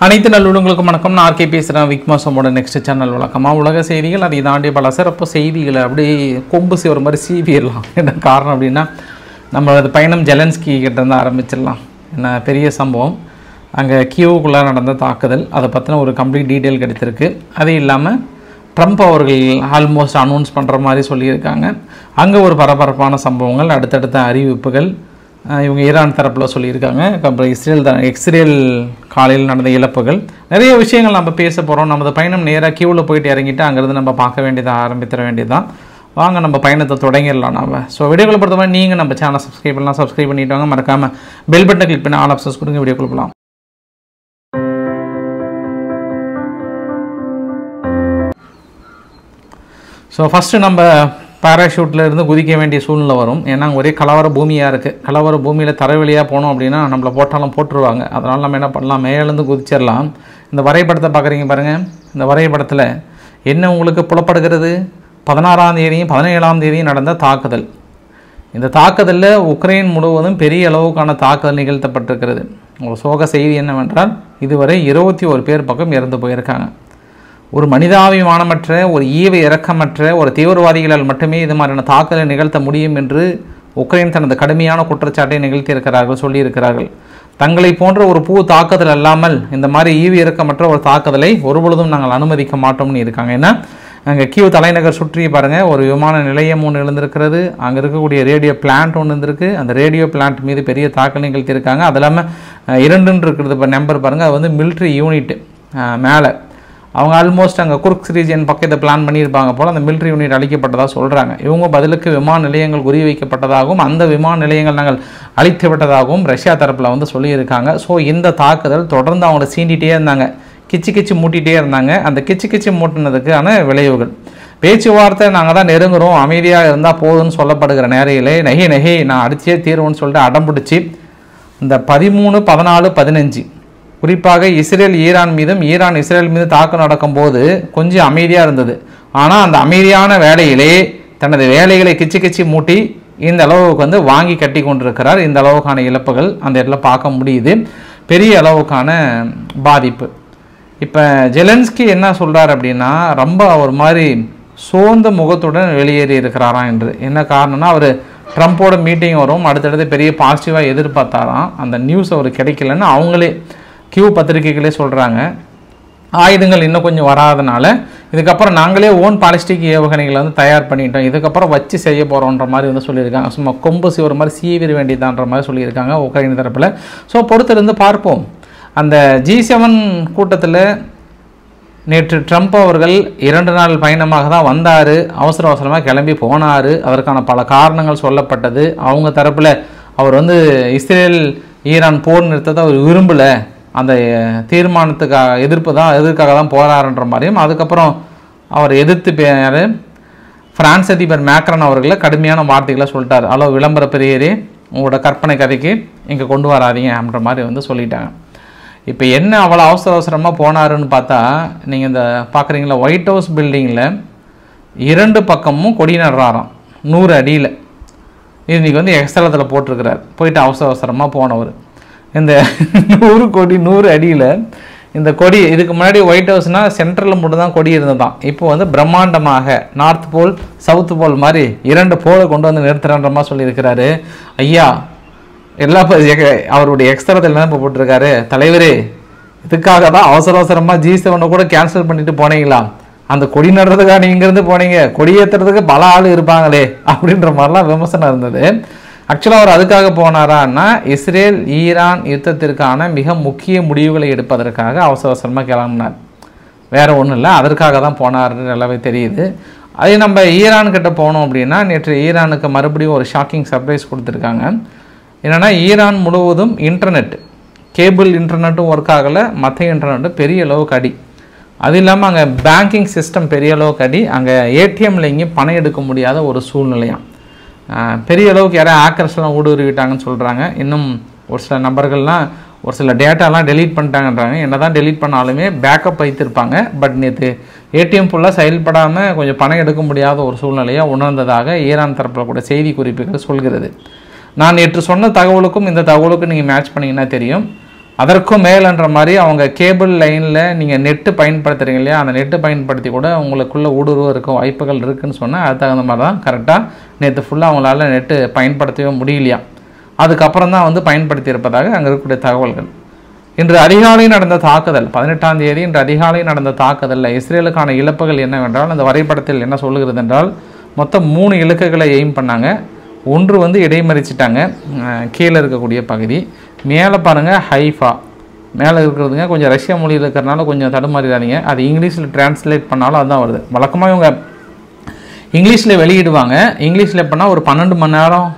அனைத்து நல்லுள்ளங்களுக்கும் வணக்கம். நான் ஆர்கே பேசுகிறேன். விக்மாசமோட நெக்ஸ்ட் சேனல் வழக்கமாக உலக செய்திகள், அதை தாண்டி பல சிறப்பு செய்திகளை அப்படியே கொம்பு செய்கிற மாதிரி சீவிடலாம். என்ன காரணம் அப்படின்னா, நம்மளது பயணம் ஜெலன்ஸ்கி கிட்டேருந்து ஆரம்பிச்சிடலாம். என்ன பெரிய சம்பவம், அங்கே கியோவுக்குள்ளே நடந்த தாக்குதல், அதை பற்றின ஒரு கம்ப்ளீட் டீட்டெயில் கிடைத்திருக்கு. அது இல்லாமல் ட்ரம்ப் அவர்கள் ஆல்மோஸ்ட் அனௌன்ஸ் பண்ணுற மாதிரி சொல்லியிருக்காங்க. அங்கே ஒரு பரபரப்பான சம்பவங்கள், அடுத்தடுத்த அறிவிப்புகள் இவங்க ஈரான் தரப்பில் சொல்லியிருக்காங்க. அப்புறம் இஸ்ரேல் காலையில் நடந்த இழப்புகள், நிறைய விஷயங்கள் நம்ம பேச போகிறோம். நமது பயணம் நேராக கியூவில் போயிட்டு இறங்கிட்டு அங்கேருந்து நம்ம பார்க்க வேண்டியதாக ஆரம்பித்திட வேண்டியதுதான். வாங்க நம்ம பயணத்தை தொடங்கிடலாம் நம்ம. ஸோ வீடியோக்களை பொறுத்தவரை நீங்கள் நம்ம சேனலை சப்ஸ்கிரைப் பண்ணலாம், சப்ஸ்கிரைப் பண்ணிட்டு வாங்க. மறக்காமல் பெல் பட்டனை கிளிக் பண்ணி ஆல் ஆப்ஷன்ஸ் கொடுங்க. வீடியோக்குள்ள போகலாம். ஸோ ஃபஸ்ட்டு நம்ம பேராஷூட்டில் இருந்து குதிக்க வேண்டிய சூழ்நிலை வரும். ஏன்னா ஒரே கலவர பூமியாக இருக்குது. கலவர பூமியில் தரவழியாக போனோம் அப்படின்னா நம்மளை போட்டாலும் போட்டுருவாங்க. அதனால் நம்ம என்ன பண்ணலாம், மேலேருந்து குதிச்சிடலாம். இந்த வரைபடத்தை பார்க்குறீங்க பாருங்கள். இந்த வரைபடத்தில் என்ன உங்களுக்கு புலப்படுகிறது, 16ஆம் தேதியும் 17ஆம் தேதியும் நடந்த தாக்குதல். இந்த தாக்குதலில் உக்ரைன் முழுவதும் பெரிய அளவுக்கான தாக்குதல் நிகழ்த்தப்பட்டிருக்கிறது. ஒரு சோக செய்தி என்னவென்றால், இதுவரை 21 பேர் பக்கம் இறந்து போயிருக்காங்க. ஒரு மனிதாபிமானமற்ற, ஒரு ஈவு இரக்கமற்ற ஒரு தீவிரவாதிகளால் மட்டுமே இது மாதிரியான தாக்குதலை நிகழ்த்த முடியும் என்று உக்ரைன் தனது கடுமையான குற்றச்சாட்டை நிகழ்த்தியிருக்கிறார்கள், சொல்லியிருக்கிறார்கள். தங்களை போன்ற ஒரு தாக்குதல் அல்லாமல் இந்த மாதிரி ஈவு இரக்கமற்ற ஒரு தாக்குதலை ஒருபொழுதும் நாங்கள் அனுமதிக்க மாட்டோம்னு இருக்காங்க. ஏன்னா அங்கே கியூ தலைநகர் சுற்றி பாருங்கள், ஒரு விமான நிலையம் ஒன்று எழுந்திருக்கிறது. அங்கே இருக்கக்கூடிய ரேடியோ பிளான்ட் ஒன்று இருந்திருக்கு. அந்த ரேடியோ பிளான்ட் மீது பெரிய தாக்குதல் நிகழ்த்தியிருக்காங்க. அது இல்லாமல் 2 இருக்கிறது இப்போ நம்பர் பாருங்கள், அது வந்து மிலிட்ரி யூனிட் மேலே அவங்க ஆல்மோஸ்ட் அங்கே குர்க்ஸ் ரீஜியன் பக்கத்தை பிளான் பண்ணியிருப்பாங்க போல். அந்த மிலிட்ரி யூனிட் அழிக்கப்பட்டதாக சொல்கிறாங்க. இவங்க பதிலுக்கு விமான நிலையங்கள் குறி வைக்கப்பட்டதாகவும் அந்த விமான நிலையங்கள் நாங்கள் அழித்து விட்டதாகவும் ரஷ்யா தரப்பில் வந்து சொல்லியிருக்காங்க. ஸோ இந்த தாக்குதல் தொடர்ந்து அவங்கள சீண்டிகிட்டே இருந்தாங்க, கிச்சு மூட்டிகிட்டே இருந்தாங்க. அந்த கிச்சு மூட்டினதுக்கான விளைவுகள், பேச்சுவார்த்தை நாங்கள் தான் நெருங்குறோம், அமைதியாக இருந்தால் போதும்னு சொல்லப்படுகிற நேரையிலே நெகை நான் அடிச்சே தீர்வுன்னு சொல்லிட்டு அடம்பிடிச்சி இந்த 13, 14, 15 குறிப்பாக இஸ்ரேல் ஈரான் மீதும் ஈரான் இஸ்ரேல் மீது தாக்குதல் நடக்கும்போது கொஞ்சம் அமைதியாக இருந்தது. ஆனால் அந்த அமைதியான வேலையிலே தனது வேலைகளை கிச்சு மூட்டி இந்த அளவுக்கு வந்து வாங்கி கட்டி கொண்டிருக்கிறார். இந்த அளவுக்கான இழப்புகள் அந்த இடத்துல பார்க்க முடியுது, பெரிய அளவுக்கான பாதிப்பு. இப்போ ஜெலன்ஸ்கி என்ன சொல்கிறார் அப்படின்னா, ரொம்ப ஒரு மாதிரி சோர்ந்த முகத்துடன் வெளியேறி இருக்கிறாராம் என்று. என்ன காரணம்னா, அவர் ட்ரம்ப்போட மீட்டிங் வரும், அடுத்தடுத்து பெரிய பாசிட்டிவாக எதிர்பார்த்தாராம். அந்த நியூஸ் அவர் கிடைக்கலன்னு அவங்களே கியூ பத்திரிகைகளே சொல்கிறாங்க. ஆயுதங்கள் இன்னும் கொஞ்சம் வராதனால இதுக்கப்புறம் நாங்களே ஓன் பாலிஸ்டிக் ஏவுகணைகளை வந்து தயார் பண்ணிட்டோம், இதுக்கப்புறம் வச்சு செய்ய போகிறோன்ற மாதிரி வந்து சொல்லியிருக்காங்க. சும்மா கொம்பு ஒரு மாதிரி சீவிர வேண்டியதான்ற மாதிரி சொல்லியிருக்காங்க உக்ரைன் தரப்பில். ஸோ பொறுத்திருந்து பார்ப்போம். அந்த G7 கூட்டத்தில் நேற்று ட்ரம்ப் அவர்கள் 2 நாள் பயணமாக தான் வந்தார். அவசரமாக கிளம்பி போனார். அதற்கான பல காரணங்கள் சொல்லப்பட்டது. அவங்க தரப்பில் அவர் வந்து இஸ்ரேல் ஈரான் போர் நிறுத்தத்தை அவர் விரும்பலை, அந்த தீர்மானத்துக்காக எதற்காக தான் போகிறாருன்ற மாதிரியும், அதுக்கப்புறம் அவர் எதிர்த்து பிரான்ஸ் அதிபர் மேக்ரான் அவர்களை கடுமையான வார்த்தைகளை சொல்லிட்டார். விளம்பர பெரியரே, உங்களோட கற்பனை கதைக்கு இங்கே கொண்டு வராதீங்க அப்படின்ற மாதிரி வந்து சொல்லிட்டாங்க. இப்போ என்ன அவ்வளோ அவசரமாக போனாருன்னு பார்த்தா, நீங்கள் இந்த பார்க்குறீங்களா, ஒயிட் ஹவுஸ் பில்டிங்கில் 2 பக்கமும் கொடி நடுறாராம் 100 அடியில். இது இன்றைக்கி வந்து எக்ஸ்தலத்தில் போட்டிருக்கிறார். போயிட்டு அவசரமாக போனவர். இந்த 100 அடியில் இந்த கொடி, இதுக்கு முன்னாடி ஒயிட் ஹவுஸ்னால் சென்ட்ரலில் மட்டும் தான் கொடி இருந்ததான். இப்போ வந்து பிரம்மாண்டமாக நார்த் போல் சவுத் போல் மாதிரி 2 போலை கொண்டு வந்து நிறுத்துறன்ற மாதிரி சொல்லியிருக்கிறாரு. ஐயா எல்லா அவருடைய எக்ஸ்தலத்தில் தான் இப்போ போட்டிருக்காரு, தலைவரே இதுக்காக தான் அவசரமாக G7 கூட கேன்சல் பண்ணிட்டு போனீங்களா, அந்த கொடி நடுறதுக்காக நீங்கள் இங்கேருந்து போனீங்க, கொடியேற்றுறதுக்கு பல ஆள் இருப்பாங்களே அப்படின்ற மாதிரிலாம் விமர்சனம் இருந்தது. ஆக்சுவலாக அவர் அதுக்காக போனாரான்னா, இஸ்ரேல் ஈரான் யுத்தத்திற்கான மிக முக்கிய முடிவுகளை எடுப்பதற்காக அவசரமாக கிளம்பினார், வேறு ஒன்றும் இல்லை. அதற்காக தான் போனார்னு நல்லாவே தெரியுது. அதே நம்ம ஈரான்கிட்ட போனோம் அப்படின்னா, நேற்று ஈரானுக்கு மறுபடியும் ஒரு ஷாக்கிங் சர்ப்ரைஸ் கொடுத்துருக்காங்க. என்னென்னா, ஈரான் முழுவதும் இன்டர்நெட், கேபிள் இன்டர்நெட்டும் ஒர்க் ஆகலை, மற்ற இன்டர்நெட்டும் பெரிய அளவுக்கு அடி. அது இல்லாமல் அங்கே பேங்கிங் சிஸ்டம் பெரிய அளவுக்கு அடி. அங்கே ஏடிஎம்மில் எங்கேயும் பணம் எடுக்க முடியாத ஒரு சூழ்நிலையாம். பெரிய அளவுக்கு யாராவது ஹேக்கர்ஸ்லாம் ஊடுருவிட்டாங்கன்னு சொல்கிறாங்க. இன்னும் ஒரு சில நபர்கள்லாம் ஒரு சில டேட்டாலாம் டெலீட் பண்ணிட்டாங்கன்றாங்க. என்ன தான் டெலீட் பண்ணாலுமே பேக்கப் வைத்திருப்பாங்க. பட் நேற்று ஏடிஎம் ஃபுல்லாக செயல்படாமல் கொஞ்சம் பணம் எடுக்க முடியாத ஒரு சூழ்நிலையாக உணர்ந்ததாக ஈரான் தரப்பில் கூட செய்தி குறிப்புகள் சொல்கிறது. நான் நேற்று சொன்ன தகவலுக்கும் இந்த தகவலுக்கும் நீங்கள் மேட்ச் பண்ணிங்கன்னா தெரியும். அதற்கும் மேலன்ற மாதிரி அவங்க கேபிள் லைனில் நீங்கள் நெட்டு பயன்படுத்துகிறீங்க இல்லையா, அந்த நெட்டு பயன்படுத்தி கூட உங்களுக்குள்ளே ஊடுருவ இருக்க வாய்ப்புகள் இருக்குதுன்னு சொன்னால் அது தகுந்த மாதிரி தான் கரெக்டாக நேற்று ஃபுல்லாக அவங்களால நெட்டு பயன்படுத்தவே முடியலையா. அதுக்கப்புறம் தான் வந்து பயன்படுத்தியிருப்பதாக அங்கே இருக்கக்கூடிய தகவல்கள். இன்று அதிகாலை நடந்த தாக்குதல் 18ஆம் தேதி இன்று அதிகாலை நடந்த தாக்குதலில் இஸ்ரேலுக்கான இழப்புகள் என்னவென்றால் அந்த வரைபடத்தில் என்ன சொல்லுகிறது என்றால் மொத்தம் 3 இலக்குகளை எய்ம் பண்ணாங்க. ஒன்று வந்து இடைமறிச்சிட்டாங்க, கீழே இருக்கக்கூடிய பகுதி. மேலே பாருங்கள் ஹைஃபா மேலே இருக்கிறதுங்க, கொஞ்சம் ரஷ்யா மொழியில் இருக்கிறனால கொஞ்சம் தடுமாறிடாதீங்க. அது இங்கிலீஷில் டிரான்ஸ்லேட் பண்ணாலும் அதுதான் வருது. வழக்கமாக இவங்க இங்கிலீஷில் வெளியிடுவாங்க. இங்கிலீஷில் பண்ணால் ஒரு 12 மணி நேரம்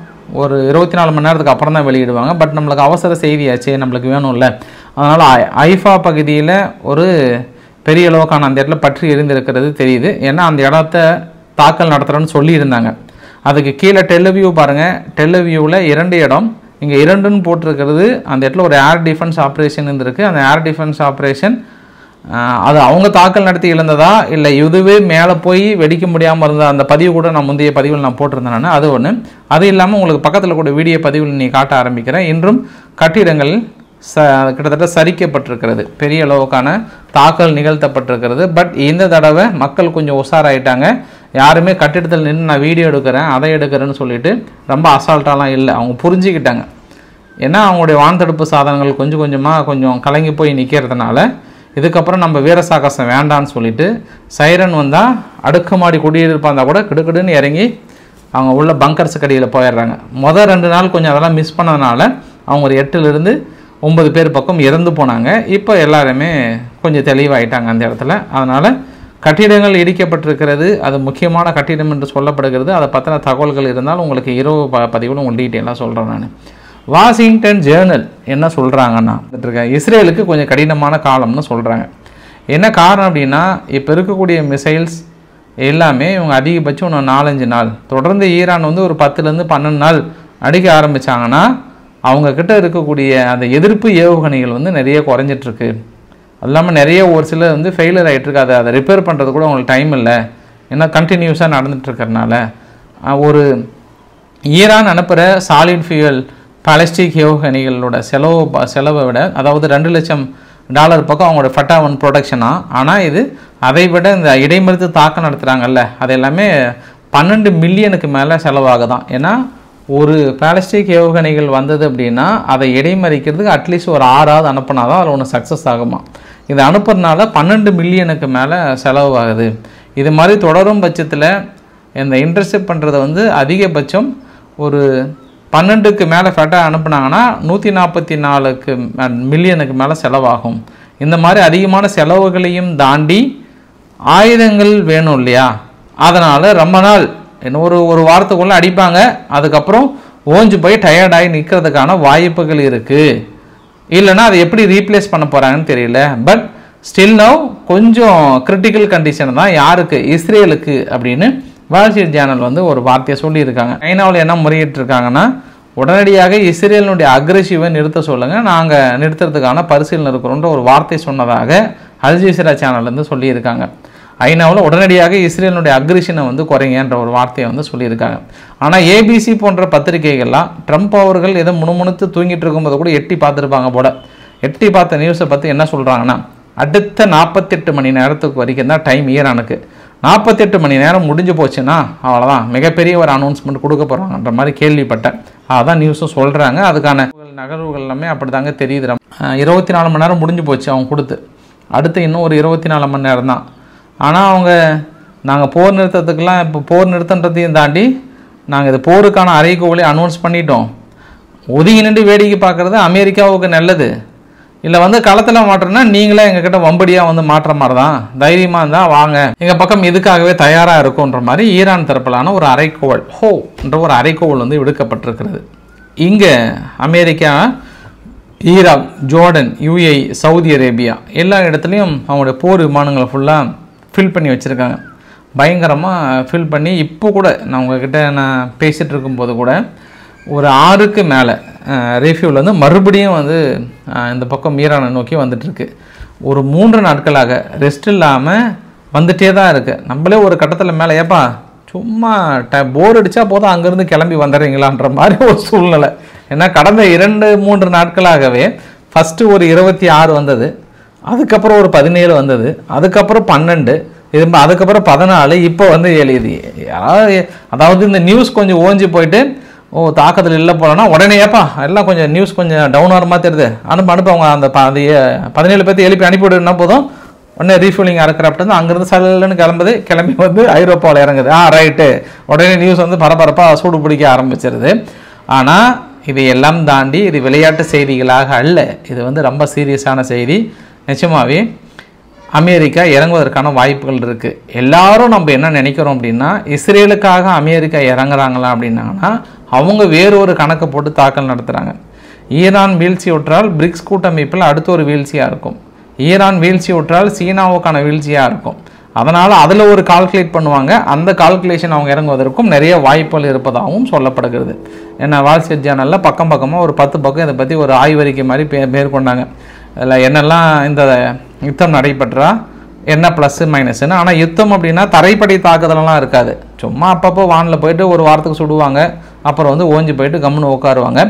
ஒரு 24 மணி நேரத்துக்கு அப்புறம் தான் வெளியிடுவாங்க. பட் நம்மளுக்கு அவசர செய்தியாச்சு, நம்மளுக்கு வேணும்ல, அதனால் ஐஃபா பகுதியில் ஒரு பெரிய அளவுக்கான அந்த இடத்துல பற்றி எரிந்திருக்கிறது தெரியுது. ஏன்னா அந்த இடத்த தாக்கல் நடத்துகிறோன்னு சொல்லியிருந்தாங்க. அதுக்கு கீழே டெல்லவியூ பாருங்கள், டெல்லவியூவில் 2 இடம், இங்கே 2ன்னு போட்டிருக்கிறது. அந்த இடத்துல ஒரு ஏர் டிஃபென்ஸ் ஆப்ரேஷன் இருந்திருக்கு. அந்த ஏர் டிஃபென்ஸ் ஆப்ரேஷன் அது அவங்க தாக்கல் நடத்தி இழந்ததா இல்லை இதுவே மேலே போய் வெடிக்க முடியாமல் இருந்த அந்த பதிவு கூட நான் முந்தைய பதிவில் நான் போட்டிருந்தேன். அது ஒன்று. அது இல்லாமல் உங்களுக்கு பக்கத்தில் கூட வீடியோ பதிவில் நீ காட்ட ஆரம்பிக்கிறேன். இன்றும் கட்டிடங்கள் கிட்டத்தட்ட சரிக்கப்பட்டிருக்கிறது, பெரிய அளவுக்கான தாக்கல் நிகழ்த்தப்பட்டிருக்கிறது. பட் இந்த தடவை மக்கள் கொஞ்சம் உஷாராயிட்டாங்க. யாருமே கட்டிடத்தில் நின்று நான் வீடியோ எடுக்கிறேன் அதை எடுக்கிறேன்னு சொல்லிட்டு ரொம்ப அசால்ட்டாலாம் இல்லை, அவங்க புரிஞ்சுக்கிட்டாங்க. ஏன்னா அவங்களுடைய வான்தடுப்பு சாதனங்கள் கொஞ்சம் கொஞ்சமாக கொஞ்சம் கலங்கி போய் நிற்கிறதுனால இதுக்கப்புறம் நம்ம வீரசாகசம் வேண்டான்னு சொல்லிட்டு சைரன் வந்தால் அடுக்குமாடி குடியிருப்பாக இருந்தால் கூட கிடுக்கிடுன்னு இறங்கி அவங்க உள்ள பங்கர்ஸ் கடியில் போயிடுறாங்க. மொதல் 2 நாள் கொஞ்சம் அதெல்லாம் மிஸ் பண்ணதுனால அவங்க ஒரு 8லிருந்து 9 பேர் பக்கம் இறந்து போனாங்க. இப்போ எல்லாருமே கொஞ்சம் தெளிவாயிட்டாங்க அந்த இடத்துல. அதனால் கட்டிடங்கள் இடிக்கப்பட்டிருக்கிறது, அது முக்கியமான கட்டிடம் என்று சொல்லப்படுகிறது. அதை பற்றின தகவல்கள் இருந்தால் உங்களுக்கு இரவு பதிவில் உங்களுக்கு டீட்டெயிலாக சொல்கிறேன் நான். வாஷிங்டன் ஜேர்னல் என்ன சொல்கிறாங்கன்னா இஸ்ரேலுக்கு கொஞ்சம் கடினமான காலம்னு சொல்கிறாங்க. என்ன காரணம் அப்படின்னா இப்போ இருக்கக்கூடிய மிசைல்ஸ் எல்லாமே இவங்க அதிகபட்சம் இன்னும் 4-5 நாள் தொடர்ந்து ஈரான் வந்து ஒரு 10லேருந்து 12 நாள் அடிக்க ஆரம்பித்தாங்கன்னா அவங்கக்கிட்ட இருக்கக்கூடிய அந்த எதிர்ப்பு ஏவுகணைகள் வந்து நிறைய குறைஞ்சிட்ருக்கு. அது இல்லாமல் நிறைய ஒரு சிலர் வந்து ஃபெயிலியர் ஆகிட்டுருக்கு. அதை ரிப்பேர் பண்ணுறது கூட அவங்களுக்கு டைம் இல்லை, ஏன்னா கண்டினியூஸாக நடந்துகிட்ருக்கறனால. ஒரு ஈரான் அனுப்புகிற சாலிட் ஃபியூயல் பாலிஸ்டிக் ஏவுகணைகளோட செலவை விட, அதாவது $2,00,000 பக்கம் அவங்களோட ஃபட்டா 1 ப்ரொடக்ஷனாக. ஆனால் இது அதை விட இந்த இடைமறித்து தாக்கம் நடத்துகிறாங்கல்ல அது எல்லாமே 12 மில்லியனுக்கு மேலே செலவாகுதான். ஏன்னா ஒரு பாலிஸ்டிக் ஏவுகணைகள் வந்தது அப்படின்னா அதை இடைமறிக்கிறதுக்கு அட்லீஸ்ட் ஒரு 6ஆவது அனுப்பினா தான் அதில் ஒன்று சக்ஸஸ் ஆகுமா. இதை அனுப்புறதுனால 12 மில்லியனுக்கு மேலே செலவாகுது. இது மாதிரி தொடரும் பட்சத்தில் இந்த இன்டர்செப்ட் பண்ணுறதை வந்து அதிகபட்சம் ஒரு 12க்கு மேலே ஃபேட்டாக அனுப்புனாங்கன்னா 144 மில்லியனுக்கு மேலே செலவாகும். இந்த மாதிரி அதிகமான செலவுகளையும் தாண்டி ஆயுதங்கள் வேணும் இல்லையா, அதனால் ரொம்ப நாள் இன்னும் ஒரு வாரத்துக்குள்ளே அடிப்பாங்க. அதுக்கப்புறம் ஓஞ்சு போய் டயர்டாகி நிற்கிறதுக்கான வாய்ப்புகள் இருக்குது. இல்லைனா அதை எப்படி ரீப்ளேஸ் பண்ண போகிறாங்கன்னு தெரியல. பட் ஸ்டில் நவ் கொஞ்சம் கிரிட்டிக்கல் கண்டிஷன் தான் யாருக்கு, இஸ்ரேலுக்கு அப்படின்னு வால் ஸ்ட்ரீட் ஜேர்னல் வந்து ஒரு வார்த்தையை சொல்லியிருக்காங்க. சைனாவில் என்ன முறையிட்டிருக்காங்கன்னா உடனடியாக இஸ்ரேலினுடைய அக்ரெசிவை நிறுத்த சொல்லுங்கள், நாங்கள் நிறுத்துறதுக்கான பரிசீலனை இருக்கிறோன்ற ஒரு வார்த்தை சொன்னதாக அல் ஜஸீரா சேனல்லேருந்து சொல்லியிருக்காங்க. ஐநாவில் உடனடியாக இஸ்ரேலினுடைய அக்ரிஷனை வந்து குறைங்கன்ற ஒரு வார்த்தையை வந்து சொல்லியிருக்காங்க. ஆனால் ஏபிசி போன்ற பத்திரிகைகள்லாம் ட்ரம்ப் அவர்கள் எதை முணுமுணுத்து தூங்கிட்டு இருக்கும்போது கூட எட்டி பார்த்துருப்பாங்க போல. எட்டி பார்த்த நியூஸை பற்றி என்ன சொல்கிறாங்கன்னா அடுத்த 48 மணி நேரத்துக்கு வரைக்கும் தான் டைம் ஈரானுக்கு. 48 மணி நேரம் முடிஞ்சு போச்சுன்னா அவ்வளோதான், மிகப்பெரிய ஒரு அனௌன்ஸ்மெண்ட் கொடுக்க போகிறாங்கன்ற மாதிரி கேள்விப்பட்டேன். அதான் நியூஸும் சொல்கிறாங்க. அதுக்கான நகர்வுகள் எல்லாமே அப்படி தாங்க தெரியுது. 24 மணி நேரம் முடிஞ்சு போச்சு அவங்க கொடுத்து, அடுத்து இன்னும் ஒரு 24 மணி நேரம் தான். ஆனால் அவங்க நாங்கள் போர் நிறுத்தத்துக்கெலாம் இப்போ போர் நிறுத்தன்றதையும் தாண்டி நாங்கள் இது போருக்கான அறைகோவலை அனௌன்ஸ் பண்ணிட்டோம். ஒதுங்கி நின்று வேடிக்கை பார்க்குறது அமெரிக்காவுக்கு நல்லது, இல்லை வந்து களத்தில் மாற்றோன்னா நீங்களே எங்ககிட்ட வம்படியாக வந்து மாற்ற மாதிரி தான், தைரியமாக இருந்தால் வாங்க எங்கள் பக்கம் இதுக்காகவே தயாராக இருக்குன்ற மாதிரி ஈரான் தரப்பிலான ஒரு அறைகோவல் என்ற ஒரு அறைகோவல் வந்து விடுக்கப்பட்டிருக்கிறது. இங்கே America, Iraq, Jordan, UAE, Saudi Arabia எல்லா இடத்துலையும் அவங்களுடைய போர் விமானங்களை ஃபுல்லாக ஃபில் பண்ணி வச்சுருக்காங்க. பயங்கரமாக ஃபில் பண்ணி இப்போ கூட நான் உங்ககிட்ட நான் பேசிகிட்டு இருக்கும்போது கூட ஒரு 6க்கு மேலே ரேஃபியூவில் வந்து மறுபடியும் வந்து இந்த பக்கம் ஈரானை நோக்கி வந்துட்டுருக்கு. ஒரு 3 நாட்களாக ரெஸ்ட் இல்லாமல் வந்துகிட்டே தான் இருக்குது. நம்மளே ஒரு கட்டத்தில் மேலே ஏப்பா சும்மா போர் அடித்தா போதும் அங்கேருந்து கிளம்பி வந்துடுறீங்களான்ற மாதிரி ஒரு சூழ்நிலை. ஏன்னா கடந்த 2-3 நாட்களாகவே ஃபஸ்ட்டு ஒரு 26 வந்தது, அதுக்கப்புறம் ஒரு 17 வந்தது, அதுக்கப்புறம் 12, அதுக்கப்புறம் 14, இப்போ வந்து 7. இது யாராவது அதாவது இந்த நியூஸ் கொஞ்சம் ஓஞ்சி போயிட்டு தாக்கத்தில் இல்லை போலன்னா உடனே ஏப்பா எல்லாம் கொஞ்சம் நியூஸ் கொஞ்சம் டவுன் ஆகிற மாதிரி தெரியுது, அனுப்ப அவங்க அந்த 17 பேர்த்து எழுப்பி அனுப்பிவிடுனா போதும், உடனே ரீஃபில்லிங் ஏர்கிராஃப்ட் வந்து அங்கேருந்து சல்லுன்னு கிளம்பி வந்து ஐரோப்பாவில் இறங்குது. ரைட்டு, உடனே நியூஸ் வந்து பரபரப்பாக சூடு பிடிக்க ஆரம்பிச்சிருது. ஆனால் இது எல்லாம் தாண்டி இது விளையாட்டு செய்திகளாக அல்ல, இது வந்து ரொம்ப சீரியஸான செய்தி. நிச்சயமாகவே அமெரிக்கா இறங்குவதற்கான வாய்ப்புகள் இருக்குது. எல்லாரும் நம்ம என்ன நினைக்கிறோம் அப்படின்னா, இஸ்ரேலுக்காக அமெரிக்கா இறங்குறாங்களா அப்படின்னாங்கன்னா அவங்க வேறொரு கணக்கை போட்டு தாக்கல் நடத்துகிறாங்க. ஈரான் வீழ்ச்சி விட்டால் பிரிக்ஸ் கூட்டமைப்பில் அடுத்த ஒரு வீழ்ச்சியாக இருக்கும், ஈரான் வீழ்ச்சி விட்டால் சீனாவுக்கான வீழ்ச்சியாக இருக்கும். அதனால் அதில் ஒரு கால்குலேட் பண்ணுவாங்க. அந்த கால்குலேஷன் அவங்க இறங்குவதற்கும் நிறைய வாய்ப்புகள் இருப்பதாகவும் சொல்லப்படுகிறது. ஏன்னா வால் ஸ்ட்ரீட் ஜேர்னலில் பக்கமாக ஒரு 10 பக்கம் இதை பற்றி ஒரு ஆய்வறிக்கை மாதிரி மேற்கொண்டாங்க. அதில் என்னெல்லாம் இந்த யுத்தம் நடைபெற்றா என்ன ப்ளஸ்ஸு மைனஸ்ன்னு. ஆனால் யுத்தம் அப்படின்னா தரைப்படை தாக்குதலெல்லாம் இருக்காது, சும்மா அப்பப்போ வானில் போயிட்டு ஒரு வாரத்துக்கு சுடுவாங்க, அப்புறம் வந்து ஓஞ்சி போயிட்டு கம்முன்னு உட்காருவாங்க.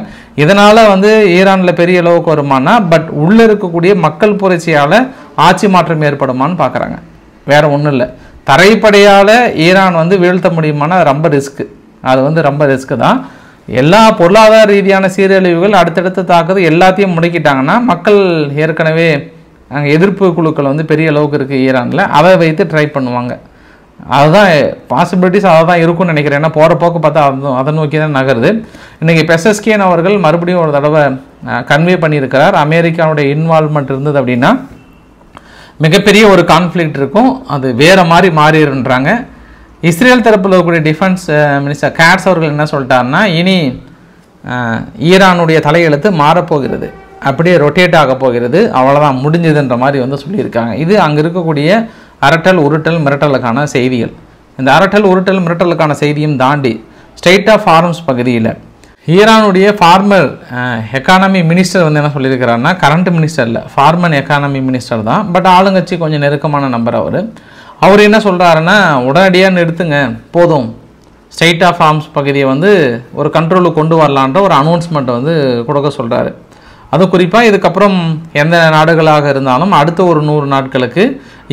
இதனால் வந்து ஈரானில் பெரிய அளவுக்கு வருமானா, பட் உள்ளே இருக்கக்கூடிய மக்கள் புரட்சியால் ஆட்சி மாற்றம் ஏற்படுமான்னு பார்க்குறாங்க. வேறு ஒன்றும் இல்லை. தரைப்படையால் ஈரான் வந்து வீழ்த்த முடியுமானா ரொம்ப ரிஸ்க்கு, அது வந்து ரொம்ப ரிஸ்க்கு தான். எல்லா பொருளாதார ரீதியான சீரழிவுகள் அடுத்தடுத்து தாக்குது எல்லாத்தையும் முடக்கிட்டாங்கன்னா மக்கள் ஏற்கனவே அங்கே எதிர்ப்பு குழுக்கள் வந்து பெரிய அளவுக்கு இருக்குது ஈரானில், அதை வைத்து ட்ரை பண்ணுவாங்க. அதுதான் பாசிபிலிட்டிஸ் அதை தான் இருக்கும்னு நினைக்கிறேன். ஏன்னா போகிற போக்கு பார்த்தா அதை நோக்கி தான் நகருது. இன்றைக்கி பெசஸ்கியன் அவர்கள் மறுபடியும் ஒரு தடவை கன்வே பண்ணியிருக்கிறார், அமெரிக்காவுடைய இன்வால்வ்மெண்ட் இருந்தது அப்படின்னா மிகப்பெரிய ஒரு கான்ஃப்ளிக்ட் இருக்கும், அது வேறு மாதிரி மாறிடுன்றாங்க. இஸ்ரேல் தரப்பில் இருக்கக்கூடிய டிஃபென்ஸ் மினிஸ்டர் கேட்ஸ் அவர்கள் என்ன சொல்லிட்டாருன்னா, இனி ஈரானுடைய தலையெழுத்து மாறப்போகிறது, அப்படியே ரொட்டேட் ஆக போகிறது, அவ்வளோதான் முடிஞ்சதுன்ற மாதிரி வந்து சொல்லியிருக்காங்க. இது அங்கே இருக்கக்கூடிய அரட்டல் உருட்டல் மிரட்டலுக்கான செய்திகள். இந்த அரட்டல் உருட்டல் மிரட்டலுக்கான செய்தியும் தாண்டி ஸ்டேட் ஆஃப் ஹார்மஸ் பகுதியில் ஈரானுடைய ஃபார்மர் எக்கானமி மினிஸ்டர் வந்து என்ன சொல்லியிருக்கிறாருன்னா, கரண்ட் மினிஸ்டர் இல்லை, ஃபார்மர் எக்கானமி மினிஸ்டர் தான், பட் ஆளுங்கட்சி கொஞ்சம் நெருக்கமான நம்பர். அவர் என்ன சொல்கிறாருன்னா, உடனடியாக நிறுத்துங்க போதும், ஸ்டேட் ஆஃப் ஹார்மஸ் பகுதியை வந்து ஒரு கண்ட்ரோலுக்கு கொண்டு வரலான்ற ஒரு அனௌன்ஸ்மெண்ட்டை வந்து கொடுக்க சொல்கிறாரு. அது குறிப்பாக இதுக்கப்புறம் எந்த நாடுகளாக இருந்தாலும் அடுத்த ஒரு 100 நாட்களுக்கு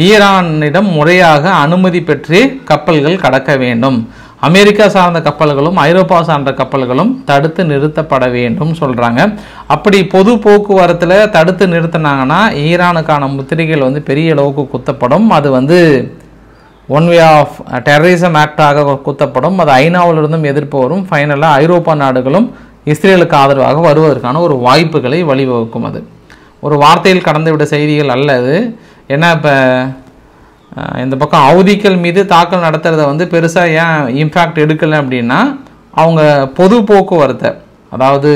ஈரானிடம் முறையாக அனுமதி பெற்று கப்பல்கள் கடக்க வேண்டும், அமெரிக்கா சார்ந்த கப்பல்களும் ஐரோப்பா சார்ந்த கப்பல்களும் தடுத்து நிறுத்தப்பட வேண்டும் சொல்கிறாங்க. அப்படி பொது போக்குவரத்தில் தடுத்து நிறுத்தினாங்கன்னா ஈரானுக்கான முத்திரைகள் வந்து பெரிய அளவுக்கு குத்தப்படும், அது வந்து ஒன் வே ஆஃப் டெரரிசம் ஆக்டாக குத்தப்படும், அது ஐநாவிலிருந்தும் எதிர்ப்பு வரும், ஃபைனலாக ஐரோப்பா நாடுகளும் இஸ்ரேலுக்கு ஆதரவாக வருவதற்கான ஒரு வாய்ப்புகளை வழிவகுக்கும். அது ஒரு வார்த்தையில் கடந்து விட செய்திகள் அல்ல அது. ஏன்னா இப்போ இந்த பக்கம் ஹவுதிகள் மீது தாக்கல் நடத்துகிறத வந்து பெருசாக ஏன் இம்பேக்ட் எடுக்கலை அப்படின்னா, அவங்க பொது போக்குவரத்தை, அதாவது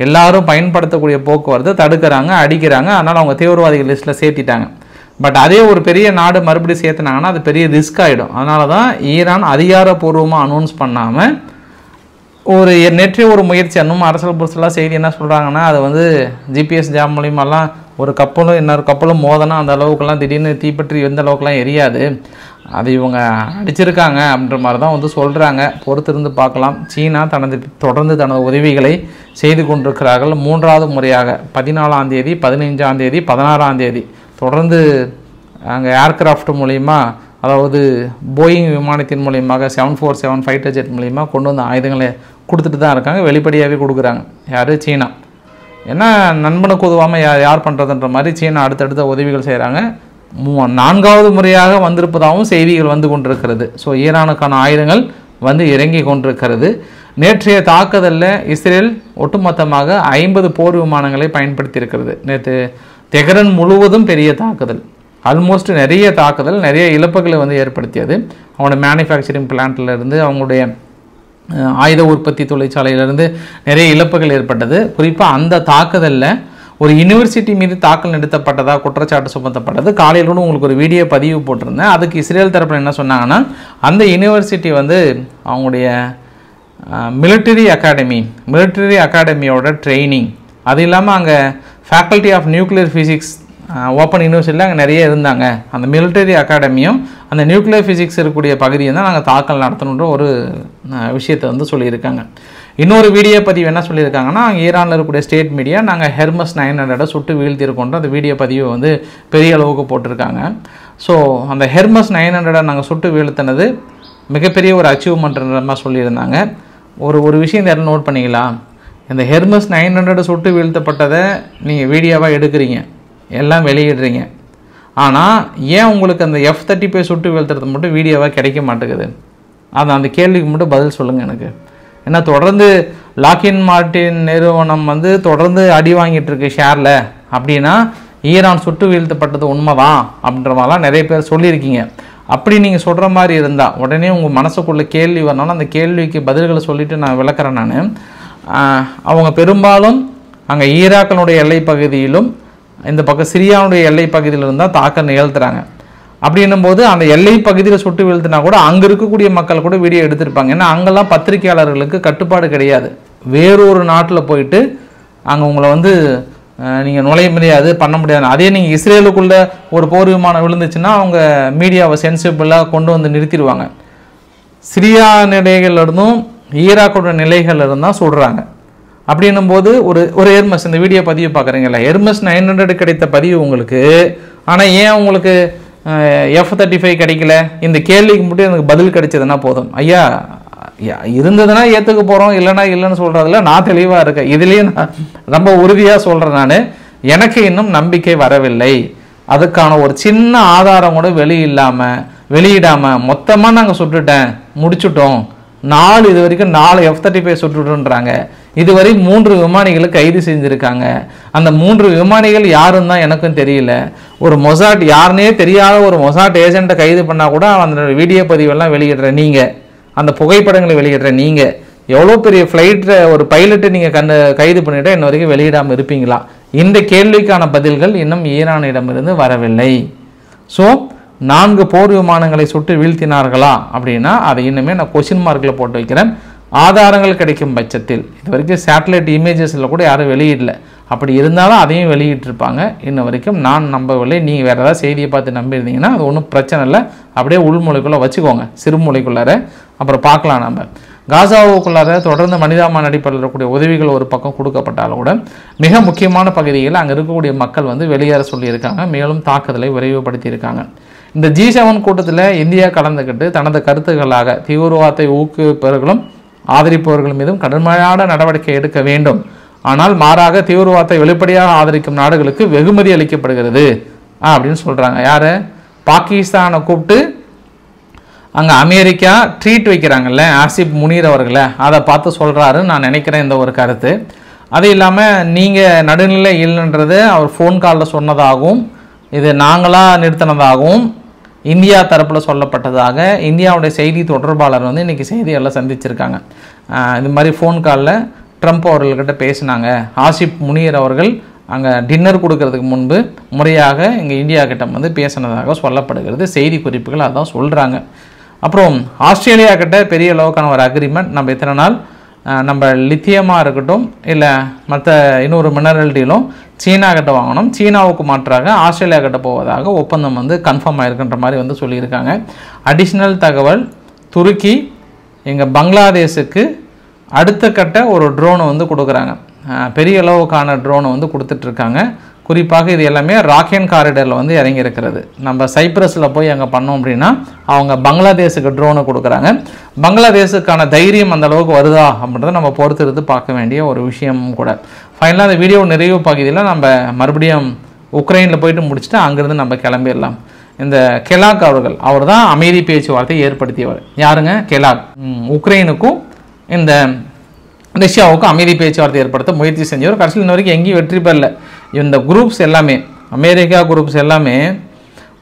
எல்லாரும் பயன்படுத்தக்கூடிய போக்குவரத்தை தடுக்கிறாங்க, அடிக்கிறாங்க, அதனால் அவங்க தீவிரவாதிகள் லிஸ்ட்டில் சேர்த்திட்டாங்க. பட் அதே ஒரு பெரிய நாடு மறுபடியும் சேர்த்துனாங்கன்னா அது பெரிய ரிஸ்க் ஆகிடும். அதனால தான் ஈரான் அதிகாரப்பூர்வமாக அனௌன்ஸ் பண்ணாமல் ஒரு நேற்றைய ஒரு முயற்சி, இன்னும் அரசியல் புதுசெல்லாம் செய்தி என்ன சொல்கிறாங்கன்னா, அது வந்து ஜிபிஎஸ் ஜாம் மூலியமாலாம் ஒரு கப்பலும் இன்னொரு கப்பலும் மோதனா அந்த அளவுக்குலாம் திடீர்னு தீப்பற்றி எந்த அளவுக்குலாம் எரியாது, அது இவங்க அடிச்சிருக்காங்க அப்படின்ற மாதிரி தான் வந்து சொல்கிறாங்க. பொறுத்திருந்து பார்க்கலாம். சீனா தொடர்ந்து தனது உதவிகளை செய்து கொண்டிருக்கிறார்கள். 3வது முறையாக 14ஆம் தேதி 15ஆம் தேதி 16ஆம் தேதி தொடர்ந்து அங்கே ஏர்கிராஃப்ட் மூலிமா, அதாவது போயிங் விமானத்தின் மூலியமாக 747 ஃபைட்டர் ஜெட் மூலிமா கொண்டு வந்த ஆயுதங்களை கொடுத்துட்டு தான் இருக்காங்க, வெளிப்படையாகவே கொடுக்குறாங்க. யார்? சீனா. ஏன்னா நண்பனுக்கு உதவாமல் யார் பண்ணுறதுன்ற மாதிரி சீனா அடுத்தடுத்த உதவிகள் செய்கிறாங்க. 4வது முறையாக வந்திருப்பதாகவும் செய்திகள் வந்து கொண்டிருக்கிறது. ஸோ ஈரானுக்கான ஆயுதங்கள் வந்து இறங்கி கொண்டிருக்கிறது. நேற்றைய தாக்குதலில் இஸ்ரேல் ஒட்டுமொத்தமாக 50 போர் விமானங்களை பயன்படுத்தியிருக்கிறது. நேற்று தெஹ்ரான் முழுவதும் பெரிய தாக்குதல், ஆல்மோஸ்ட் நிறைய தாக்குதல், நிறைய இழப்புகளை வந்து ஏற்படுத்தியது. அவங்களோட மேனுஃபேக்சரிங் பிளான்ட்லேருந்து அவங்களுடைய ஆயுத உற்பத்தி தொழிற்சாலையிலிருந்து நிறைய இழப்புகள் ஏற்பட்டது. குறிப்பாக அந்த தாக்குதலில் ஒரு யூனிவர்சிட்டி மீது தாக்கல் நடத்தப்பட்டதாக குற்றச்சாட்டு சுமத்தப்பட்டது. காலையில் கூட உங்களுக்கு ஒரு வீடியோ பதிவு போட்டிருந்தேன். அதுக்கு இஸ்ரேல் தரப்பில் என்ன சொன்னாங்கன்னா, அந்த யூனிவர்சிட்டி வந்து அவங்களுடைய மிலிட்டரி அகாடமியோட ட்ரைனிங், அது இல்லாமல் அங்கே faculty of nuclear physics open யூனிவர்சிட்டியில் அங்கே நிறைய இருந்தாங்க. அந்த மிலிட்டரி அகாடமியும் அந்த நியூக்ளியர் ஃபிசிக்ஸ் இருக்கக்கூடிய பகுதியை தான் நாங்கள் தாக்கல் நடத்தணுன்ற ஒரு விஷயத்தை வந்து சொல்லியிருக்காங்க. இன்னொரு வீடியோ பதிவு என்ன சொல்லியிருக்காங்கன்னா, ஈரானில் இருக்கக்கூடிய ஸ்டேட் மீடியா நாங்கள் ஹெர்மஸ் 900 சுட்டு வீழ்த்தியிருக்கோன்ற அந்த வீடியோ பதிவை வந்து பெரிய அளவுக்கு போட்டிருக்காங்க. ஸோ அந்த ஹெர்மஸ் 900 நாங்கள் சுட்டு வீழ்த்தினது மிகப்பெரிய ஒரு அச்சீவ்மெண்ட்ன்ற மாதிரி சொல்லியிருந்தாங்க. ஒரு விஷயம் இந்த இடத்துல நோட் பண்ணிங்களா, இந்த ஹெர்மஸ் 900 சுட்டு வீழ்த்தப்பட்டதை நீங்கள் வீடியோவாக எடுக்கிறீங்க, எல்லாம் வெளியிடுறீங்க. ஆனால் ஏன் உங்களுக்கு அந்த F-35 சுட்டு வீழ்த்துறது மட்டும் வீடியோவாக கிடைக்க மாட்டேங்குது? அந்த கேள்விக்கு மட்டும் பதில் சொல்லுங்கள் எனக்கு. ஏன்னா தொடர்ந்து லாக்ஹீட் மார்ட்டின் நிறுவனம் வந்து தொடர்ந்து அடி வாங்கிட்டு இருக்கு ஷேரில் அப்படின்னா ஈரான் சுட்டு வீழ்த்தப்பட்டது உண்மைதான் அப்படின்ற மாதிரிலாம் நிறைய பேர் சொல்லியிருக்கீங்க. அப்படி நீங்கள் சொல்கிற மாதிரி இருந்தால் உடனே உங்கள் மனசுக்குள்ளே கேள்வி வரனாலும் அந்த கேள்விக்கு பதில்களை சொல்லிவிட்டு நான் விளக்குறேன். நான் அவங்க பெரும்பாலும் அங்கே ஈராக்கினுடைய எல்லை பகுதியிலும் இந்த பக்கம் சிரியாவுடைய எல்லை பகுதியில் இருந்தால் தாக்க நிகழ்த்துறாங்க. அப்படின்னும் போது அந்த எல்லை பகுதியில் சுட்டு வீழ்த்தினா கூட அங்கே இருக்கக்கூடிய மக்கள் கூட வீடியோ எடுத்திருப்பாங்க. ஏன்னா அங்கெல்லாம் பத்திரிகையாளர்களுக்கு கட்டுப்பாடு கிடையாது. வேறொரு நாட்டில் போயிட்டு அங்கே உங்களை வந்து நீங்கள் நுழைய முடியாது, பண்ண முடியாது. அதே நீங்கள் இஸ்ரேலுக்குள்ளே ஒரு போர் விமானம் விழுந்துச்சுன்னா அவங்க மீடியாவை சென்சிபிளாக கொண்டு வந்து நிறுத்திடுவாங்க. சிரியா நிலைகளிலிருந்தும் ஈராக்கோட நிலைகளிலிருந்து தான் சொல்கிறாங்க. அப்படின்னும் போது ஒரு ஹெர்மஸ் இந்த வீடியோ பதிவு பார்க்குறீங்களா, ஹெர்மஸ் 900 கிடைத்த பதிவு உங்களுக்கு, ஆனால் ஏன் உங்களுக்கு F-35 கிடைக்கல? இந்த கேள்விக்கு மட்டும் எனக்கு பதில் கிடைச்சதுன்னா போதும். ஐயா இருந்ததுன்னா ஏற்றுக்க போகிறோம், இல்லைனா இல்லைன்னு சொல்கிறதுல நான் தெளிவாக இருக்கேன். இதுலேயே நான் ரொம்ப உறுதியாக சொல்கிறேன். நான் எனக்கு இன்னும் நம்பிக்கை வரவில்லை. அதுக்கான ஒரு சின்ன ஆதாரம் கூட வெளியிடாமல் மொத்தமாக நாங்கள் சுட்டுட்டேன், முடிச்சுட்டோம், இது வரைக்கும் 4 F-35 சுட்டுட்டுன்றாங்க. இதுவரை 3 விமானிகளை கைது செஞ்சுருக்காங்க. அந்த 3 விமானிகள் யாருன்னு தான் எனக்கும் தெரியல. ஒரு மொசாட் யாருன்னே தெரியாத ஒரு மொசாட் ஏஜென்ட்டை கைது பண்ணால் கூட அந்த வீடியோ பதிவெல்லாம் வெளியிடுற நீங்கள், அந்த புகைப்படங்களை வெளியிடுற நீங்கள், எவ்வளோ பெரிய ஃப்ளைட்டில் ஒரு பைலட்டை நீங்கள் கைது பண்ணிவிட்டு இன்ன வரைக்கும் வெளியிடாமல் இருப்பீங்களா? இந்த கேள்விக்கான பதில்கள் இன்னும் ஈரானிடமிருந்து வரவில்லை. ஸோ 4 போர் விமானங்களை சுட்டு வீழ்த்தினார்களா அப்படின்னா அதை இன்னுமே நான் கொஸ்டின் மார்க்கில் போட்டு வைக்கிறேன். ஆதாரங்கள் கிடைக்கும் பட்சத்தில், இது வரைக்கும் சேட்டலைட் இமேஜஸில் கூட யாரும் வெளியிடல, அப்படி இருந்தாலும் அதையும் வெளியிட்டிருப்பாங்க. இன்ன வரைக்கும் நான் நம்பவில்லை. நீங்கள் வேறு ஏதாவது செய்தியை பார்த்து நம்பியிருந்தீங்கன்னா அது ஒன்றும் பிரச்சனை இல்லை, அப்படியே உள்மொழிக்குள்ளே வச்சுக்கோங்க, சிறுமொழிக்குள்ளார. அப்புறம் பார்க்கலாம். நம்ம காசாவுக்குள்ளார தொடர்ந்து மனிதாபிமான அடிப்படையில் இருக்கக்கூடிய உதவிகள் ஒரு பக்கம் கொடுக்கப்பட்டாலும் கூட மிக முக்கியமான பகுதிகளில் அங்கே இருக்கக்கூடிய மக்கள் வந்து வெளியேற சொல்லியிருக்காங்க. மேலும் தாக்குதலை விரைவுபடுத்தியிருக்காங்க. இந்த G7 கூட்டத்தில் இந்தியா கலந்துக்கிட்டு தனது கருத்துக்களாக தீவிரவாதத்தை ஊக்குவிப்பவர்களும் ஆதரிப்பவர்கள் மீதும் கடுமையான நடவடிக்கை எடுக்க வேண்டும், ஆனால் மாறாக தீவிரவாதத்தை வெளிப்படையாக ஆதரிக்கும் நாடுகளுக்கு வெகுமதி அளிக்கப்படுகிறது அப்படின்னு சொல்கிறாங்க. யார்? பாகிஸ்தானை கூப்பிட்டு அங்கே அமெரிக்கா ட்ரீட் வைக்கிறாங்கல்ல ஆசிப் முனீர் அவர்களை, அதை பார்த்து சொல்கிறாரு நான் நினைக்கிறேன் இந்த ஒரு கருத்து. அது இல்லாமல் நீங்கள் நடுநிலை இல்லைன்றது அவர் ஃபோன் காலில் சொன்னதாகவும் இது நாங்களாக நிறுத்தினதாகவும் இந்தியா தரப்பில் சொல்லப்பட்டதாக இந்தியாவுடைய செய்தி தொடர்பாளர் வந்து இன்றைக்கி செய்தியெல்லாம் சந்திச்சிருக்காங்க. இது மாதிரி ஃபோன் காலில் ட்ரம்ப் அவர்கள்கிட்ட பேசினாங்க. ஆசிப் முனீர் அவர்கள் அங்கே டின்னர் கொடுக்கறதுக்கு முன்பு முறையாக இங்கே இந்தியா கிட்ட வந்து பேசினதாக சொல்லப்படுகிறது. செய்தி குறிப்புகள் அதான் சொல்கிறாங்க. அப்புறம் ஆஸ்திரேலியா கிட்ட பெரிய அளவுக்கான ஒரு அக்ரிமெண்ட், நம்ம இத்தனை நாள் நம்ம லித்தியமாக இருக்கட்டும் இல்லை மற்ற இன்னொரு மினரல் டீலும் சீனா கிட்ட வாங்கணும், சீனாவுக்கு மாற்றாக ஆஸ்திரேலியா கிட்ட போவதாக ஒப்பந்தம் வந்து கன்ஃபார்ம் ஆகிருக்குன்ற மாதிரி வந்து சொல்லியிருக்காங்க. அடிஷ்னல் தகவல், துருக்கி எங்கள் பங்களாதேஷுக்கு அடுத்த கட்ட ஒரு ட்ரோனை வந்து கொடுக்குறாங்க. பெரிய அளவுக்கான ட்ரோனை வந்து கொடுத்துட்ருக்காங்க. குறிப்பாக இது எல்லாமே ராக்கென் காரிடரில் வந்து இறங்கியிருக்கிறது. நம்ம சைப்ரஸில் போய் அங்கே பண்ணோம் அப்படின்னா அவங்க பங்களாதேஷுக்கு ட்ரோனை கொடுக்குறாங்க. பங்களாதேஷுக்கான தைரியம் அந்த அளவுக்கு வருதா அப்படின்றத நம்ம பொறுத்திருந்து பார்க்க வேண்டிய ஒரு விஷயமும் கூட. ஃபைனலாக அந்த வீடியோ நிறைவு பகுதியில் நம்ம மறுபடியும் உக்ரைனில் போயிட்டு முடிச்சுட்டு அங்கேருந்து நம்ம கிளம்பிடலாம். இந்த கெலாக் அவர்கள், அவர் தான் அமைதி பேச்சுவார்த்தையை ஏற்படுத்தியவர். யாருங்க? கெலாக். உக்ரைனுக்கும் இந்த ரஷ்யாவுக்கும் அமைதி பேச்சுவார்த்தை ஏற்படுத்த முயற்சி செஞ்சவர். கடைசியில் இன்ன வரைக்கும் எங்கேயும் வெற்றி பெறல. இந்த குரூப்ஸ் எல்லாமே, அமெரிக்கா குரூப்ஸ் எல்லாமே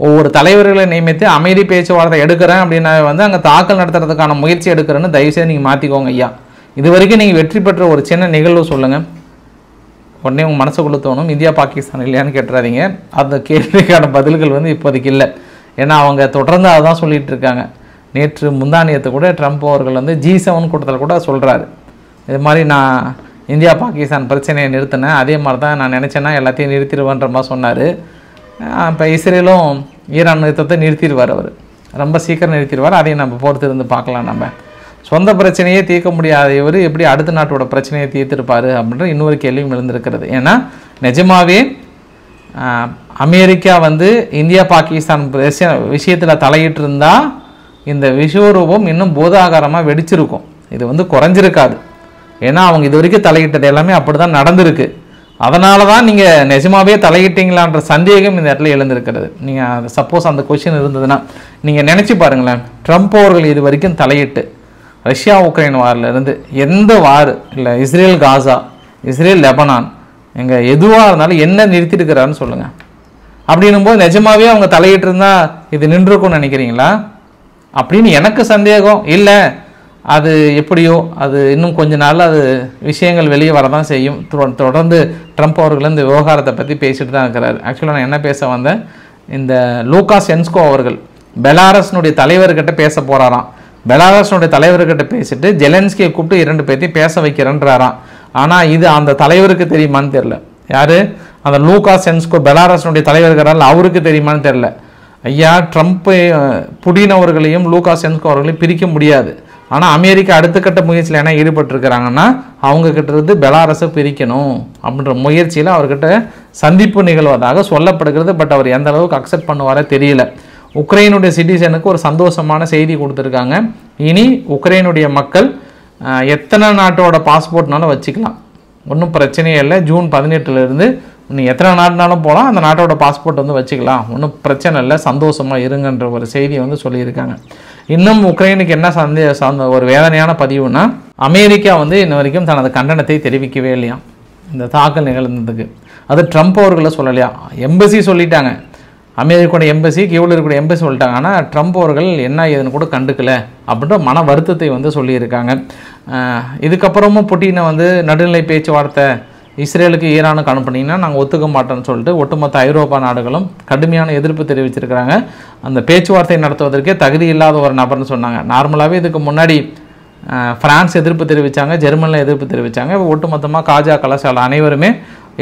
ஒவ்வொரு தலைவர்களை நியமித்து அமைதி பேச்சுவார்த்தை எடுக்கிறேன் அப்படின்னா வந்து அங்கே தாக்கல் நடத்துறதுக்கான முயற்சி எடுக்கிறேன்னு தயவுசெய்து நீங்கள் மாற்றிக்கோங்க ஐயா. இது வரைக்கும் நீங்கள் வெற்றி பெற்ற ஒரு சின்ன நிகழ்வு சொல்லுங்கள். உடனே உங்கள் மனசுக்குள்ள தோணும் இந்தியா பாகிஸ்தான் இல்லையான்னு கேட்டுறாதீங்க. அந்த கேள்விக்கான பதில்கள் வந்து இப்போதைக்கு இல்லை. ஏன்னா அவங்க தொடர்ந்து அதான் சொல்லிகிட்டு இருக்காங்க. நேற்று முந்தானியத்தை கூட ட்ரம்ப் அவர்கள் வந்து G7 கூட்டத்தில் கூட சொல்கிறாரு, இது மாதிரி நான் இந்தியா பாகிஸ்தான் பிரச்சனையை நிறுத்தினேன், அதே மாதிரி தான் நான் நினச்சேன்னா எல்லாத்தையும் நிறுத்திடுவேன்ற மாதிரி சொன்னார். இப்போ இஸ்ரேலும் ஈரான் யுத்தத்தை நிறுத்திடுவார், அவர் ரொம்ப சீக்கிரம் நிறுத்திடுவார். அதையும் நம்ம பொறுத்து இருந்து பார்க்கலாம் நம்ம. சொந்த பிரச்சனையே தீர்க்க முடியாத இவர் எப்படி அடுத்த நாட்டோட பிரச்சனையை தீர்த்திருப்பார் அப்படின்ற இன்னொரு கேள்வியும் எழுந்திருக்கிறது. ஏன்னா நிஜமாவே அமெரிக்கா வந்து இந்தியா பாகிஸ்தான் விஷயத்தில் தலையிட்டு இருந்தால் இந்த விஸ்வரூபம் இன்னும் பூதாகாரமாக வெடிச்சிருக்கும். இது வந்து குறைஞ்சிருக்காது. ஏன்னா அவங்க இது வரைக்கும் தலையிட்டது எல்லாமே அப்படி தான் நடந்திருக்கு. அதனால தான் நீங்கள் நிஜமாவே தலையிட்டீங்களான்ற சந்தேகம் இந்த இடத்துல எழுந்திருக்கிறது. நீங்கள் சப்போஸ் அந்த கொஷின் இருந்ததுன்னா நீங்கள் நினச்சி பாருங்களேன், ட்ரம்ப் அவர்கள் இது வரைக்கும் தலையிட்டு ரஷ்யா உக்ரைன் வாரிலிருந்து எந்த வார் இல்லை, இஸ்ரேல் காசா, இஸ்ரேல் லெபனான், எங்கே எதுவாக இருந்தாலும் என்ன நிறுத்திட்டுருக்கிறாருன்னு சொல்லுங்கள். அப்படின்னும் போது நிஜமாவே அவங்க தலையிட்டு இருந்தால் இது நின்றுருக்கும்னு நினைக்கிறீங்களா அப்படின்னு எனக்கு சந்தேகம் இல்லை. அது எப்படியோ அது இன்னும் கொஞ்ச நாள் அது விஷயங்கள் வெளியே வரதான் செய்யும். தொடர்ந்து ட்ரம்ப் அவர்கள் இந்த விவகாரத்தை பற்றி பேசிட்டு தான் இருக்கிறார். ஆக்சுவலாக நான் என்ன பேச வந்தேன், இந்த லூகாசென்ஸ்கோ அவர்கள் பெலாரஸ்னுடைய தலைவர்கிட்ட பேச போகிறாராம். பெலாரஸ்னுடைய தலைவர்கிட்ட பேசிட்டு ஜெலன்ஸ்கியை கூப்பிட்டு 2 பேர்த்தையும் பேச வைக்கிறேன்றாராம். ஆனால் இது அந்த தலைவருக்கு தெரியுமான்னு தெரில. யார் அந்த லூகாசென்ஸ்கோ பெலாரஸ்னுடைய தலைவர் இருக்கிறார்கள், அவருக்கு தெரியுமான்னு தெரில. ஐயா, ட்ரம்ப் புடின் அவர்களையும் லூகாசென்ஸ்கோ அவர்களையும் பிரிக்க முடியாது. ஆனால் அமெரிக்கா அடுத்த கட்ட முயற்சியில் என்ன ஈடுபட்டிருக்கிறாங்கன்னா அவங்கக்கிட்ட இருந்து பெலாரஸை பிரிக்கணும் அப்படின்ற முயற்சியில் அவர்கிட்ட சந்திப்பு நிகழ்வதாக சொல்லப்படுகிறது. பட் அவர் எந்த அளவுக்கு அக்செப்ட் பண்ணுவாரே தெரியல. உக்ரைனுடைய சிட்டிசனுக்கு ஒரு சந்தோஷமான செய்தி கொடுத்துருக்காங்க. இனி உக்ரைனுடைய மக்கள் எத்தனை நாட்டோட பாஸ்போர்ட்னாலும் வச்சுக்கலாம், ஒன்றும் பிரச்சனையே இல்லை. ஜூன் 18 நீ எத்தனை நாடுனாலும் போகலாம், அந்த நாட்டோட பாஸ்போர்ட் வந்து வச்சுக்கலாம், ஒன்றும் பிரச்சனை இல்லை, சந்தோஷமாக இருங்கன்ற ஒரு செய்தியை வந்து சொல்லியிருக்காங்க. இன்னும் உக்ரைனுக்கு என்ன ஒரு வேதனையான பதிவுனா, அமெரிக்கா வந்து இன்ன வரைக்கும் தனது கண்டனத்தை தெரிவிக்கவே இல்லையா இந்த தாக்கல் நிகழ்ந்ததுக்கு. அது ட்ரம்ப் அவர்களை சொல்லலையா, எம்பசி சொல்லிட்டாங்க, அமெரிக்காவோட எம்பசி, கீவில் இருக்கக்கூடிய எம்பசி சொல்லிட்டாங்க. ஆனால் ட்ரம்ப் அவர்கள் என்ன ஏதுன்னு கூட கண்டுக்கல அப்படின்ற மன வருத்தத்தை வந்து சொல்லியிருக்காங்க. இதுக்கப்புறமும் புட்டினை வந்து நடுநிலை பேச்சுவார்த்தை இஸ்ரேலுக்கு ஈரானுக்கு அனுப்புனீங்கன்னா நாங்கள் ஒத்துக்க மாட்டோம்னு சொல்லிட்டு ஒட்டுமொத்த ஐரோப்பா நாடுகளும் கடுமையான எதிர்ப்பு தெரிவிச்சிருக்கிறாங்க. அந்த பேச்சுவார்த்தை நடத்துவதற்கே தகுதி இல்லாத ஒரு நபர்னு சொன்னாங்க. நார்மலாகவே இதுக்கு முன்னாடி ஃப்ரான்ஸ் எதிர்ப்பு தெரிவித்தாங்க, ஜெர்மனில் எதிர்ப்பு தெரிவித்தாங்க. ஒட்டுமொத்தமாக காஜா கலாசால அனைவருமே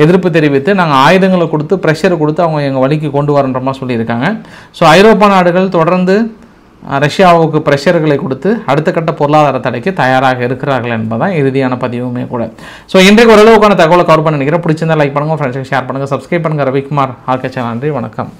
எதிர்ப்பு தெரிவித்து நாங்கள் ஆயுதங்களை கொடுத்து ப்ரெஷர் கொடுத்து அவங்க எங்கள் வழிக்கு கொண்டு வரன்ற மாதிரி சொல்லியிருக்காங்க. ஸோ ஐரோப்பா நாடுகள் தொடர்ந்து ரஷ்யாவுக்கு ப்ரெஷர்களை கொடுத்து அடுத்த கட்ட பொருளாதார தடைக்கு தயாராக இருக்கிறார்கள் என்பதுதான் இறுதியான பதிவுமே கூட. ஸோ இன்றைக்கு ஓரளவுக்கான தகவலை கவர் பண்ண நினைக்கிறேன். பிடிச்சிருந்தா லைக் பண்ணுங்கள், ஃப்ரெண்ட்ஸுக்கு ஷேர் பண்ணுங்கள், சப்ஸ்கிரைப் பண்ணுங்கள். Ravikumar RK channel. நன்றி, வணக்கம்.